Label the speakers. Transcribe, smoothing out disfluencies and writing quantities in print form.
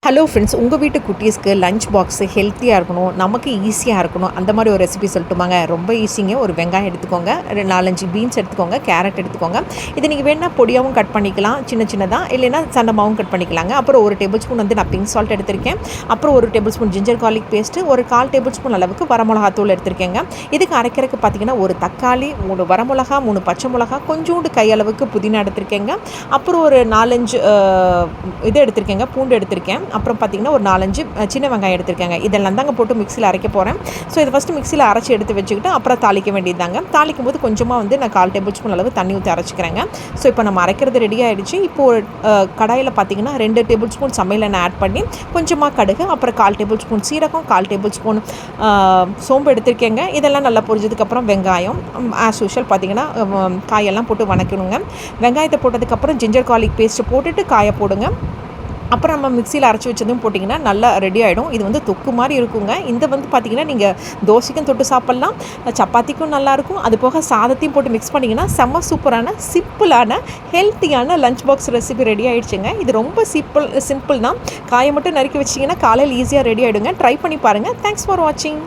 Speaker 1: Hello friends, உங்கள் வீட்டு குட்டீஸ்க்கு lunch box ஹெல்த்தியாக இருக்கணும், நமக்கு ஈஸியாக இருக்கணும். அந்த மாதிரி ஒரு ரெசிபி சொல்லட்டுமாங்க? ரொம்ப ஈஸிங்க. ஒரு வெங்காயம் எடுத்துக்கோங்க, 4-5 பீன்ஸ் எடுத்துக்கோங்க, கேரட் எடுத்துக்கோங்க. இது நீங்கள் வேணால் பொடியாகவும் கட் பண்ணிக்கலாம், சின்ன சின்னதாக, இல்லைன்னா சன்னமாகவும் கட் பண்ணிக்கலாங்க. அப்புறம் 1 டேபிள் ஸ்பூன் வந்து நான் பிங்க் சால்ட் எடுத்திருக்கேன். அப்புறம் 1 table spoon ginger garlic paste, ஒரு 1/4 டேபிள் ஸ்பூன் அளவுக்கு வரமிளகாத்தூள் எடுத்திருக்கேங்க. இதுக்கு அரைக்கிறதுக்கு பார்த்தீங்கன்னா, ஒரு தக்காளி, 3 வரமிளகா, 3 பச்சை மிளகா, கொஞ்சோண்டு கையளவுக்கு புதினா எடுத்திருக்கேங்க. அப்புறம் ஒரு 4-5 இது எடுத்திருக்கேங்க, பூண்டு எடுத்திருக்கேன். அப்புறம் பார்த்திங்கன்னா ஒரு 4-5 சின்ன வெங்காயம் எடுத்திருக்கேங்க. இதெல்லாம் தாங்க போட்டு மிக்சியில் அரைக்க போகிறேன். ஸோ இதை ஃபஸ்ட்டு மிக்சியில் அரைச்சி எடுத்து வச்சுக்கிட்டு அப்புறம் தாளிக்க வேண்டியது தாங்க. தாளிக்கும் போது கொஞ்சமாக வந்து நான் 1/4 டேபிள் ஸ்பூன் அளவு தண்ணி ஊற்றி அரைச்சிக்கிறேங்க. ஸோ இப்போ நம்ம அரைக்கிறது ரெடி ஆகிடுச்சு. இப்போது கடாயில் பார்த்திங்கன்னா 2 டேபிள் ஸ்பூன் சமையல் எண்ணெய் ஆட் பண்ணி கொஞ்சமாக கடுகு, அப்புறம் 1/4 டேபிள் ஸ்பூன் சீரகம், 1/4 டேபிள் ஸ்பூன் சோம்பு எடுத்திருக்கேங்க. இதெல்லாம் நல்லா பொரிஞ்சதுக்கப்புறம் வெங்காயம் ஆஸ் யூஷுவல் பார்த்திங்கன்னா காயெல்லாம் போட்டு வணக்கணுங்க. வெங்காயத்தை போட்டதுக்கப்புறம் ஜிஞ்சர் கார்லிக் பேஸ்ட்டு போட்டுட்டு காயை போடுங்க. அப்புறம் நம்ம மிக்சியில் அரைச்சி வச்சதும் போட்டிங்கன்னா நல்லா ரெடி ஆகிடும். இது வந்து தொக்கு மாதிரி இருக்குங்க. இந்த வந்து பார்த்திங்கன்னா நீங்கள் தோசைக்கும் தொட்டு சாப்பிட்லாம், சப்பாத்திக்கும் நல்லாயிருக்கும். அது போக சாதத்தையும் போட்டு மிக்ஸ் பண்ணிங்கன்னா செம்ம சூப்பரான சிம்பிளான ஹெல்த்தியான லஞ்ச் பாக்ஸ் ரெசிபி ரெடி ஆகிடுச்சுங்க. இது ரொம்ப சிம்பிள் தான். காயை மட்டும் நறுக்கி வச்சிங்கன்னா காலையில் ஈஸியாக ரெடி ஆகிடுங்க. ட்ரை பண்ணி பாருங்கள். தேங்க்ஸ் ஃபார் வாட்சிங்.